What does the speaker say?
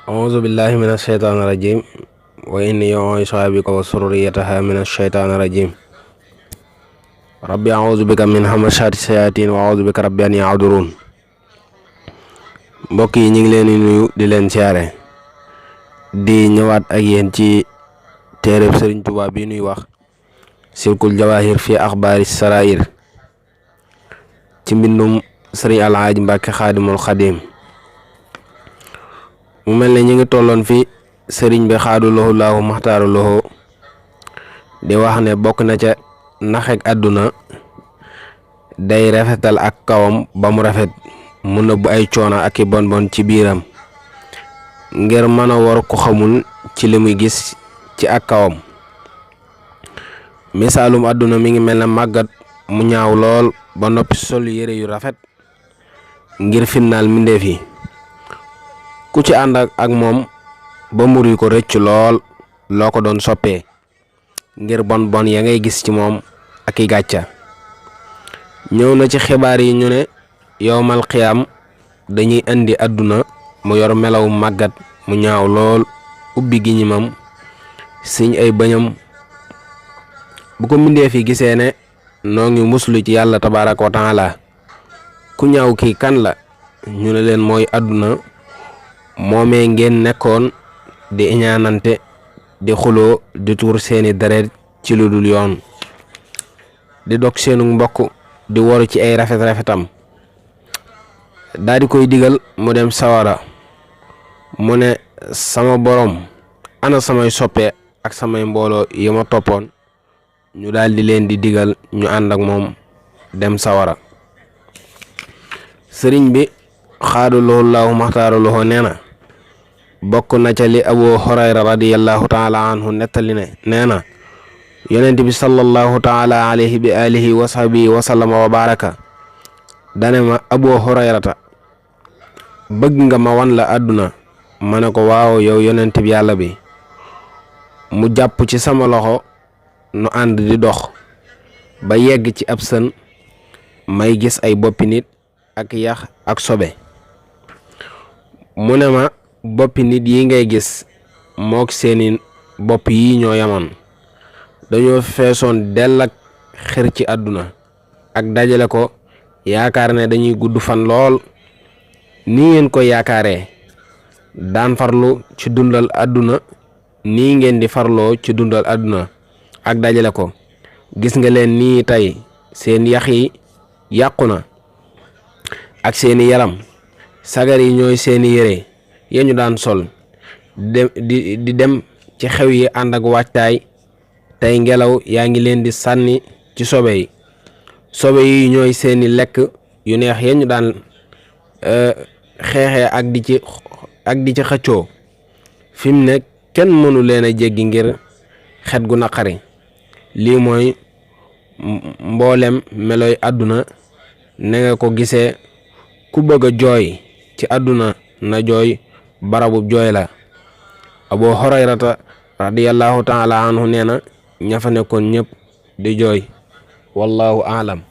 أعوذ بالله من الشيطان الرجيم وإني أعيذها بك وذريتها من الشيطان الرجيم ربي أعوذ بك من همزات الشياطين وأعوذ بك ربي أن يحضرون. mbokk yi ñu ngi leen di nuyu di leen siyaare di ñëwaat ak yéen ci téereb Sëriñ Tuubaa bi nuy wax Silkul Jawaahir fi axbaari saraayir ci mbindum Sëriñ Alxaaji Mbàkke Xaadimul Xadiim. mu mel ne ñu ngi tolloon fi sëriñ bi xaadu lahu laahu maxtaaru lahu di wax ne bokk na ca naxek àdduna day rafetal ak kawam ba mu rafet mu nëbb ay coono ak i bon ci biiram ngir mën a war ko xamul ci li muy gis ci ak kawam. misaalum àdduna mi ngi mel ne màggat mu ñaaw lool ba noppi sol yére yu rafet ngir finnaal mbindeef yi. ku ci ànd ak moom ba muri ko rëcc lool loo ko doon soppee ngir bon ya ngay gis ci moom ak i gàcca. ñëw na ci xibaar yi ñu ne yowmal xiyaam dañuy indi àdduna mu yor melaw màggat mu ñaaw lool ubbi gi ñimam siñ ay bañam. bu ko mbindeef yi gisee ne noo ngi muslu ci yàlla tabaaraka wa taala ku ñaaw kii kan la ñu ne leen mooy àdduna moomee ngeen nekkoon di iñaanante di xuloo di tuur seeni deret ci lu dul yoon di dog seenu mbokk di woru ci ay rafetam daldi koy digal mu dem sawara mu ne sama borom ana samay soppe ak samay mbooloo yi ma toppoon ñu daldi leen di digal ñu ànd ak moom dem sawara. sëriñ bi xaadu lahu laahu maxtaaru lahu nee na bokk na ca li Abu Hurayra radiyallahu taala anhu nettali ne nee na yonent bi sallallahu taala alayhi bi alihi wa sahbihi wa sallama wa baraka dane ma Abu Hurayrata bëgg nga ma wan la àdduna ma ne ko waaw yow yonent bi yàlla bi. mu jàpp ci sama loxo nu ànd di dox ba yegg ci ab sën may gis ay boppi nit ak yax ak sobe. mu ne ma boppi nit yi ngay gis mook seeni bopp yi ñoo yamoon dañoo feesoon dell ak xër ci àdduna ak dajale ko yaakaar ne dañuy gudd fan lool ni ngeen ko yaakaaree daan farlu ci dundal àdduna nii ngeen di farloo ci dundal àdduna ak dajale ko. gis nga leen nii tey seen yax yi yàqu na ak seeni yaram sagar yi ñooy seeni yére ya ñu daan sol di dem ci xew yi ànd ak waajtaay tey ngelaw yaa ngi leen di sànni ci sobe yi ñooy seeni lekk yu neex ya ñu daan xeexee ak di ci xëccoo fi mu ne kenn mënu leen a jéggi ngir xet gu naqari. lii mooy mboolem meloy àdduna ne nga ko gisee ku bëgg a jooy ci àdduna na jooy barabu jooy la. Abu Hurayrata radiyallahu taala anhu nee na ña fa nekkoon ñëpp di jooy wallahu aalam.